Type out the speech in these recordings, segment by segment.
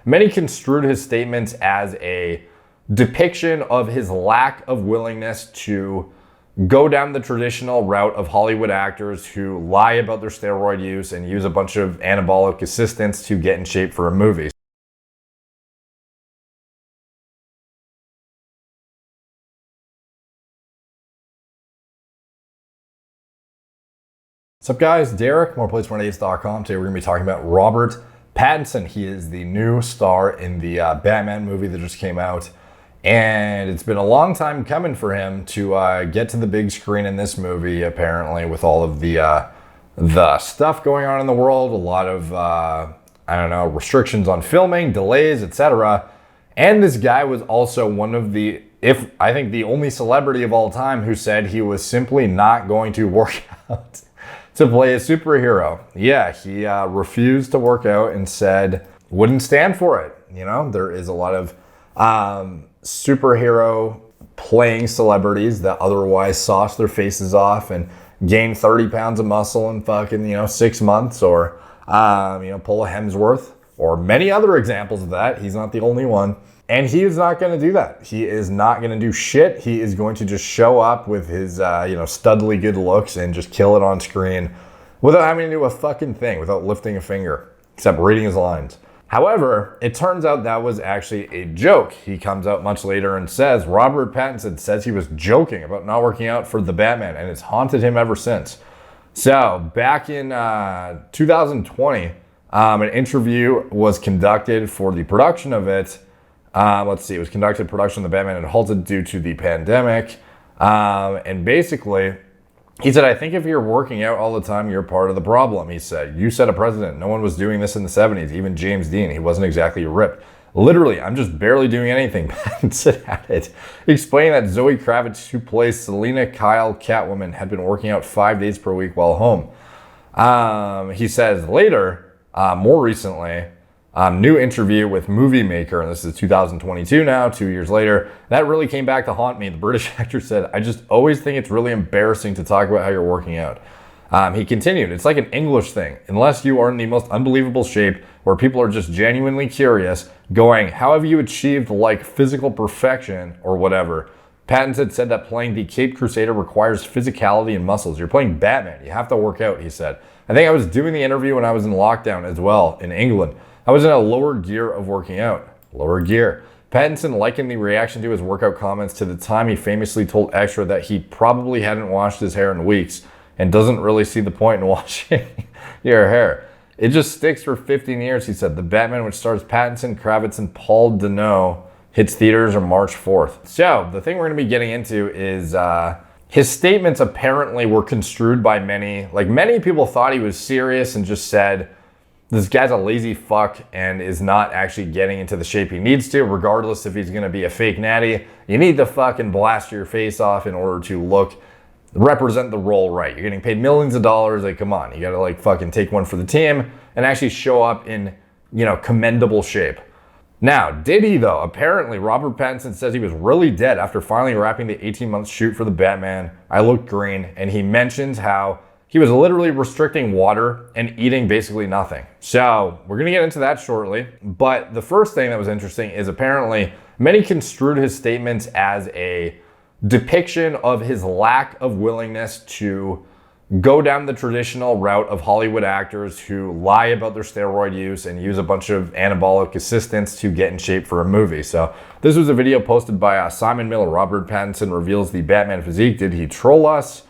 Many construed his statements as a depiction of his lack of willingness to go down the traditional route of Hollywood actors who lie about their steroid use and use a bunch of anabolic assistants to get in shape for a movie. What's up, guys? Derek, moreplace188.com. Today we're going to be talking about Robert Pattinson. He is the new star in the Batman movie that just came out. And it's been a long time coming for him to get to the big screen in this movie, apparently, with all of the stuff going on in the world. A lot of, restrictions on filming, delays, etc. And this guy was also one of the, I think the only celebrity of all time who said he was simply not going to work out to play a superhero. Yeah, he refused to work out and said wouldn't stand for it. You know, there is a lot of superhero playing celebrities that otherwise sauce their faces off and gain 30 pounds of muscle in fucking, 6 months, or, pull a Hemsworth, or many other examples of that. He's not the only one. And he is not going to do that. He is not going to do shit. He is going to just show up with his, studly good looks and just kill it on screen without having to do a fucking thing, without lifting a finger, except reading his lines. However, it turns out that was actually a joke. He comes out much later and says, Robert Pattinson says he was joking about not working out for the Batman, and it's haunted him ever since. So back in 2020, an interview was conducted for the production of it. It was conducted production of the Batman and halted due to the pandemic. And basically, he said, I think if you're working out all the time, you're part of the problem. He said, you set a precedent. No one was doing this in the 70s, even James Dean. He wasn't exactly ripped. Literally, I'm just barely doing anything. Pattinson added, explaining that Zoe Kravitz, who plays Selena Kyle Catwoman, had been working out 5 days per week while home. He says later, more recently, new interview with Movie Maker, and this is 2022 now, 2 years later, that really came back to haunt me. The British actor said, I just always think it's really embarrassing to talk about how you're working out. He continued, it's like an English thing. Unless you are in the most unbelievable shape where people are just genuinely curious, going, how have you achieved like physical perfection or whatever? Pattinson said that playing the Caped Crusader requires physicality and muscles. You're playing Batman. You have to work out, he said. I think I was doing the interview when I was in lockdown as well in England. I was in a lower gear of working out. Lower gear. Pattinson likened the reaction to his workout comments to the time he famously told Extra that he probably hadn't washed his hair in weeks and doesn't really see the point in washing your hair. It just sticks for 15 years, he said. The Batman, which stars Pattinson, Kravitz, and Paul Dano, hits theaters on March 4th. So, the thing we're going to be getting into is his statements apparently were construed by many. Like, many people thought he was serious and just said, this guy's a lazy fuck and is not actually getting into the shape he needs to, regardless if he's going to be a fake natty. You need to fucking blast your face off in order to represent the role right. You're getting paid millions of dollars. Like, come on, you got to fucking take one for the team and actually show up in, commendable shape. Now, did he though? Apparently, Robert Pattinson says he was really dead after finally wrapping the 18-month shoot for the Batman. I Look Green, and he mentions how he was literally restricting water and eating basically nothing. So we're going to get into that shortly. But the first thing that was interesting is apparently many construed his statements as a depiction of his lack of willingness to go down the traditional route of Hollywood actors who lie about their steroid use and use a bunch of anabolic assistants to get in shape for a movie. So this was a video posted by Simon Miller. Robert Pattinson reveals the Batman physique. Did he troll us?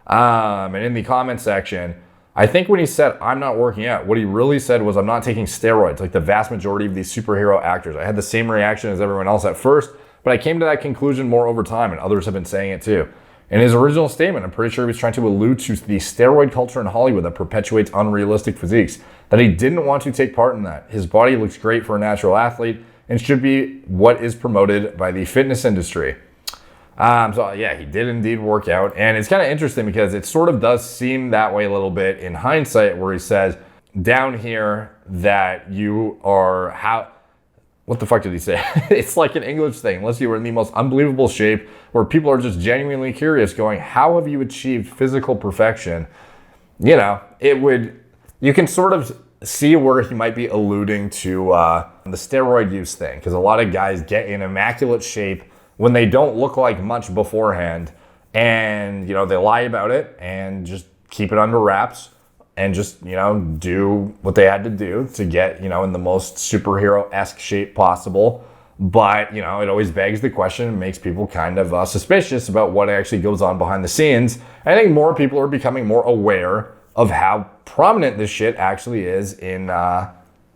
And in the comment section, I think when he said, I'm not working out, what he really said was, I'm not taking steroids, like the vast majority of these superhero actors. I had the same reaction as everyone else at first, but I came to that conclusion more over time, and others have been saying it too. In his original statement, I'm pretty sure he was trying to allude to the steroid culture in Hollywood that perpetuates unrealistic physiques, that he didn't want to take part in that. His body looks great for a natural athlete and should be what is promoted by the fitness industry. So yeah, he did indeed work out, and it's kind of interesting because it sort of does seem that way a little bit in hindsight, where he says down here that you are what the fuck did he say? It's like an English thing, unless you were in the most unbelievable shape where people are just genuinely curious going, how have you achieved physical perfection? You can sort of see where he might be alluding to the steroid use thing, because a lot of guys get in immaculate shape when they don't look like much beforehand, and, you know, they lie about it and just keep it under wraps and just, you know, do what they had to do to get, you know, in the most superhero-esque shape possible. But, you know, it always begs the question and makes people kind of suspicious about what actually goes on behind the scenes. I think more people are becoming more aware of how prominent this shit actually is in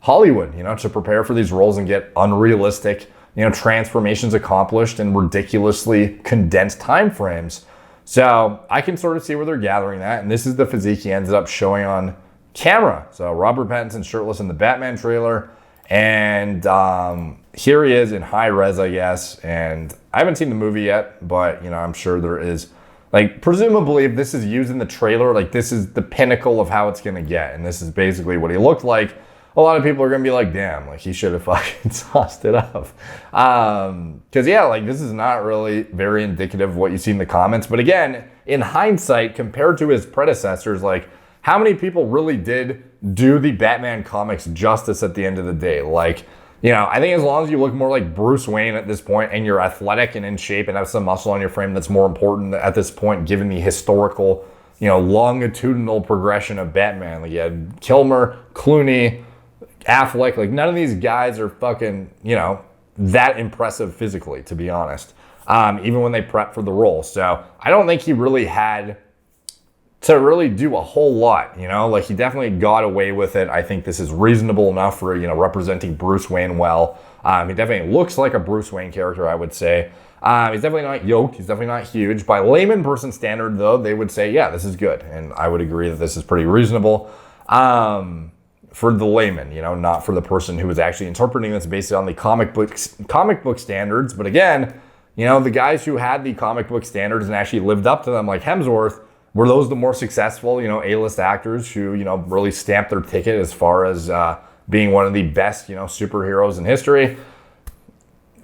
Hollywood, you know, to prepare for these roles and get unrealistic, you know, transformations accomplished in ridiculously condensed time frames. So I can sort of see where they're gathering that. And this is the physique he ended up showing on camera. So Robert Pattinson shirtless in the Batman trailer. And here he is in high res, I guess. And I haven't seen the movie yet, but, you know, I'm sure there is, like, presumably if this is used in the trailer, like, this is the pinnacle of how it's going to get. And this is basically what he looked like. A lot of people are going to be like, damn, like, he should have fucking sauced it up. Because, yeah, like, this is not really very indicative of what you see in the comments. But again, in hindsight, compared to his predecessors, like, how many people really did do the Batman comics justice at the end of the day? Like, you know, I think as long as you look more like Bruce Wayne at this point and you're athletic and in shape and have some muscle on your frame, that's more important at this point, given the historical, you know, longitudinal progression of Batman. Like, you had Kilmer, Clooney, Affleck, like, none of these guys are fucking, you know, that impressive physically, to be honest, even when they prep for the role. So I don't think he really had to really do a whole lot, you know, like, he definitely got away with it. I think this is reasonable enough for, you know, representing Bruce Wayne well. He definitely looks like a Bruce Wayne character, I would say. He's definitely not yoked. He's definitely not huge. By layman person standard, though, they would say, yeah, this is good. And I would agree that this is pretty reasonable. For the layman, you know, not for the person who was actually interpreting this based on the comic book standards. But again, you know, the guys who had the comic book standards and actually lived up to them, like Hemsworth, were those the more successful, you know, A-list actors who, you know, really stamped their ticket as far as being one of the best, you know, superheroes in history?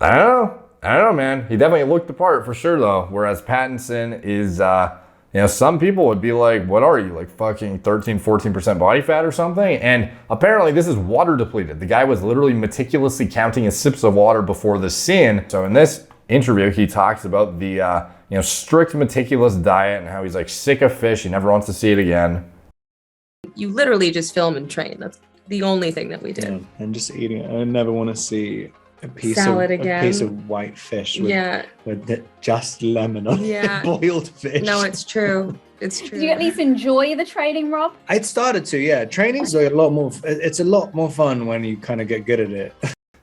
I don't know, man. He definitely looked the part for sure, though. Whereas Pattinson is, you know, some people would be like, what are you, like fucking 13, 14% body fat or something? And apparently this is water depleted. The guy was literally meticulously counting his sips of water before the scene. So in this interview, he talks about the, you know, strict meticulous diet and how he's like sick of fish. He never wants to see it again. You literally just film and train. That's the only thing that we did. Yeah, and just eating it. I never want to see a piece of white fish with just lemon on it, boiled fish. No, it's true. It's true. Did you at least enjoy the training, Rob? I'd started to, yeah. Training's a lot more. It's a lot more fun when you kind of get good at it.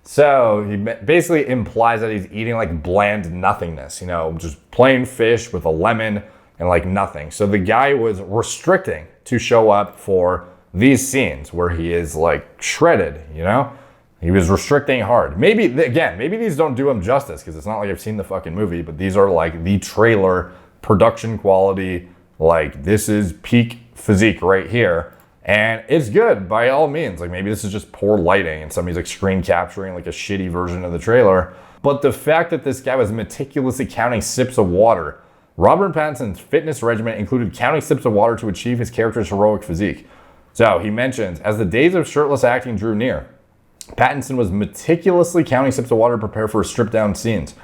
So he basically implies that he's eating like bland nothingness, you know, just plain fish with a lemon and like nothing. So the guy was restricting to show up for these scenes where he is like shredded, you know? He was restricting hard. Maybe these don't do him justice because it's not like I've seen the fucking movie, but these are like the trailer production quality. Like, this is peak physique right here. And it's good by all means. Like, maybe this is just poor lighting and somebody's like screen capturing like a shitty version of the trailer. But the fact that this guy was meticulously counting sips of water. Robert Pattinson's fitness regimen included counting sips of water to achieve his character's heroic physique. So he mentions, as the days of shirtless acting drew near, Pattinson was meticulously counting sips of water to prepare for stripped down scenes.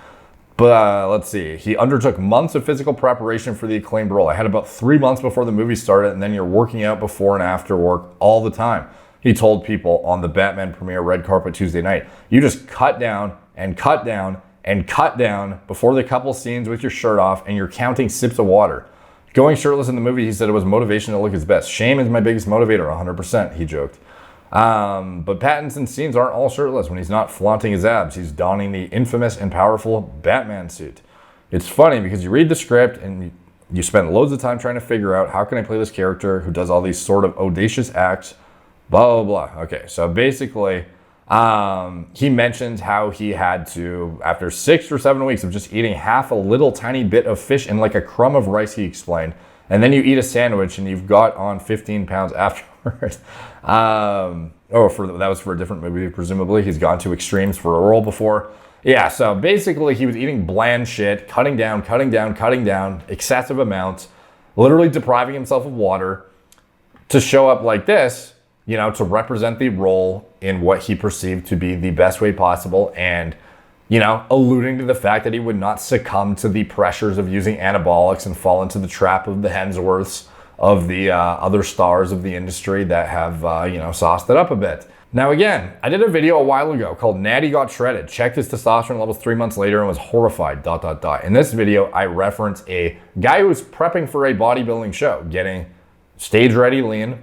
But let's see. He undertook months of physical preparation for the acclaimed role. I had about 3 months before the movie started, and then you're working out before and after work all the time. He told people on the Batman premiere red carpet Tuesday night, you just cut down and cut down and cut down before the couple scenes with your shirt off, and you're counting sips of water. Going shirtless in the movie, he said it was motivation to look his best. Shame is my biggest motivator, 100%, he joked. But Pattinson's scenes aren't all shirtless. When he's not flaunting his abs, he's donning the infamous and powerful Batman suit. It's funny because you read the script and you spend loads of time trying to figure out, how can I play this character who does all these sort of audacious acts, blah, blah, blah. Okay, so basically, he mentioned how he had to, after 6 or 7 weeks of just eating half a little tiny bit of fish and like a crumb of rice, he explained, and then you eat a sandwich and you've got on 15 pounds afterwards. That was for a different movie, presumably. He's gone to extremes for a role before. Yeah, so basically he was eating bland shit, cutting down, excessive amounts, literally depriving himself of water to show up like this to represent the role in what he perceived to be the best way possible, and alluding to the fact that he would not succumb to the pressures of using anabolics and fall into the trap of the Hemsworths, of the other stars of the industry that have, sauced it up a bit. Now, again, I did a video a while ago called Natty Got Shredded. Checked his testosterone levels 3 months later and was horrified, ... In this video, I reference a guy who was prepping for a bodybuilding show, getting stage ready lean,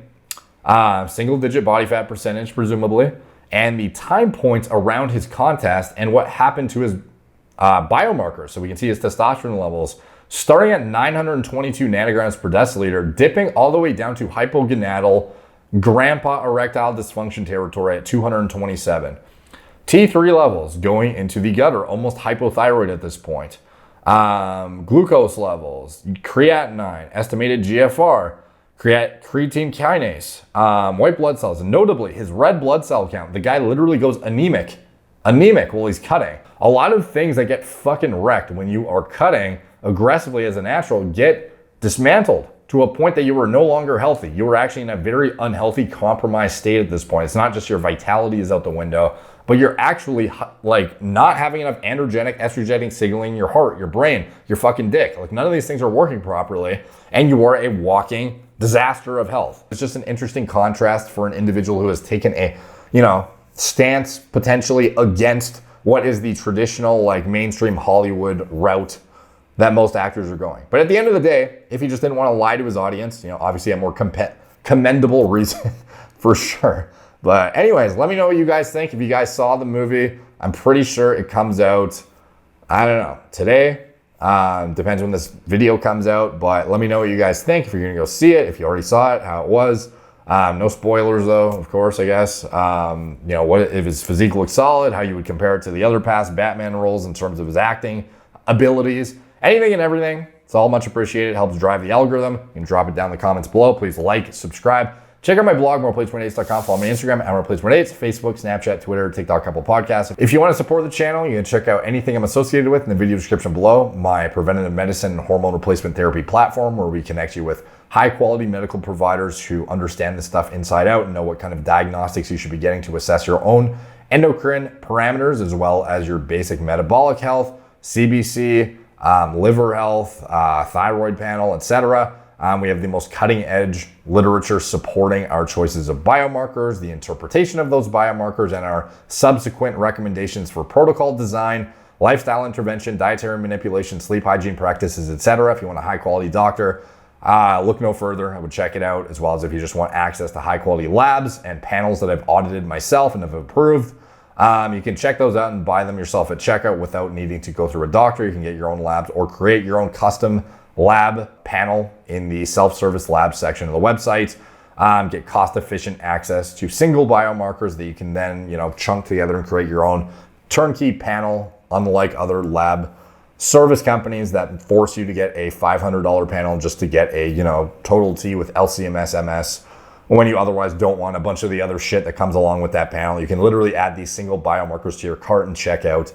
single digit body fat percentage, presumably, and the time points around his contest and what happened to his biomarkers. So we can see his testosterone levels starting at 922 nanograms per deciliter, dipping all the way down to hypogonadal grandpa erectile dysfunction territory at 227. T3 levels going into the gutter, almost hypothyroid at this point. Glucose levels, creatinine, estimated GFR, creatine kinase, white blood cells, and notably his red blood cell count. The guy literally goes anemic while he's cutting. A lot of things that get fucking wrecked when you are cutting aggressively as a natural get dismantled to a point that you are no longer healthy. You are actually in a very unhealthy, compromised state at this point. It's not just your vitality is out the window, but you're actually like not having enough androgenic estrogenic signaling in your heart, your brain, your fucking dick. Like none of these things are working properly, and you are a walking disaster of health. It's just an interesting contrast for an individual who has taken a, stance potentially against what is the traditional like mainstream Hollywood route that most actors are going. But at the end of the day, if he just didn't want to lie to his audience, obviously a more commendable reason for sure. But anyways, let me know what you guys think. If you guys saw the movie, I'm pretty sure it comes out, I don't know, today. Depends when this video comes out, but let me know what you guys think. If you're gonna go see it, if you already saw it, how it was. No spoilers though, of course, I guess. What if his physique looks solid, how you would compare it to the other past Batman roles in terms of his acting abilities. Anything and everything. It's all much appreciated. It helps drive the algorithm. You can drop it down in the comments below. Please like, subscribe. Check out my blog, moreplace28.com. Follow me on Instagram at moreplace28, Facebook, Snapchat, Twitter, TikTok, couple podcasts. If you want to support the channel, you can check out anything I'm associated with in the video description below. My preventative medicine and hormone replacement therapy platform, where we connect you with high quality medical providers who understand this stuff inside out and know what kind of diagnostics you should be getting to assess your own endocrine parameters, as well as your basic metabolic health, CBC, liver health, thyroid panel, etc. We have the most cutting edge literature supporting our choices of biomarkers, the interpretation of those biomarkers, and our subsequent recommendations for protocol design, lifestyle intervention, dietary manipulation, sleep hygiene practices, etc. If you want a high quality doctor, look no further. I would check it out, as well as if you just want access to high quality labs and panels that I've audited myself and have approved. You can check those out and buy them yourself at checkout without needing to go through a doctor. You can get your own labs or create your own custom lab panel in the self-service lab section of the website. Get cost-efficient access to single biomarkers that you can then, chunk together and create your own turnkey panel, unlike other lab service companies that force you to get a $500 panel just to get a, total T with LCMS, MS, when you otherwise don't want a bunch of the other shit that comes along with that panel. You can literally add these single biomarkers to your cart and check out.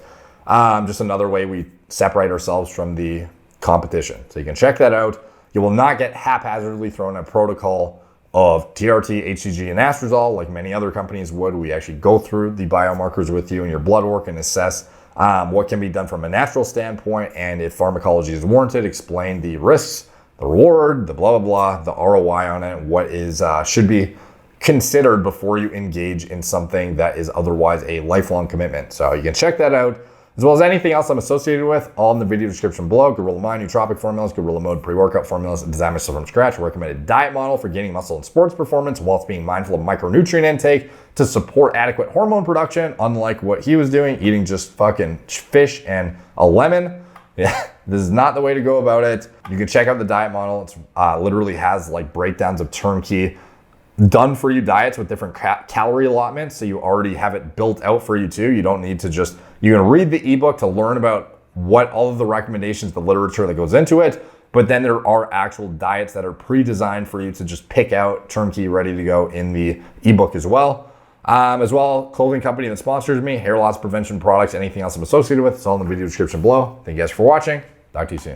Just another way we separate ourselves from the competition. So you can check that out. You will not get haphazardly thrown a protocol of TRT, HCG, and astrazole like many other companies would. We actually go through the biomarkers with you and your blood work and assess what can be done from a natural standpoint, and if pharmacology is warranted, explain the risks, the reward, the blah, blah, blah, the ROI on it, what is should be considered before you engage in something that is otherwise a lifelong commitment. So you can check that out, as well as anything else I'm associated with, all in the video description below. Gorilla Mind, nootropic formulas, Gorilla Mode pre-workout formulas, design myself from scratch, a recommended diet model for gaining muscle and sports performance whilst being mindful of micronutrient intake to support adequate hormone production, unlike what he was doing, eating just fucking fish and a lemon. Yeah, this is not the way to go about it. You can check out the diet model. It's literally has like breakdowns of turnkey done for you diets with different calorie allotments, so you already have it built out for you too. You don't need to just, you can read the ebook to learn about what all of the recommendations, the literature that goes into it, but then there are actual diets that are pre-designed for you to just pick out, turnkey, ready to go in the ebook as well. Clothing company that sponsors me, hair loss prevention products, anything else I'm associated with, it's all in the video description below. Thank you guys for watching. Talk to you soon.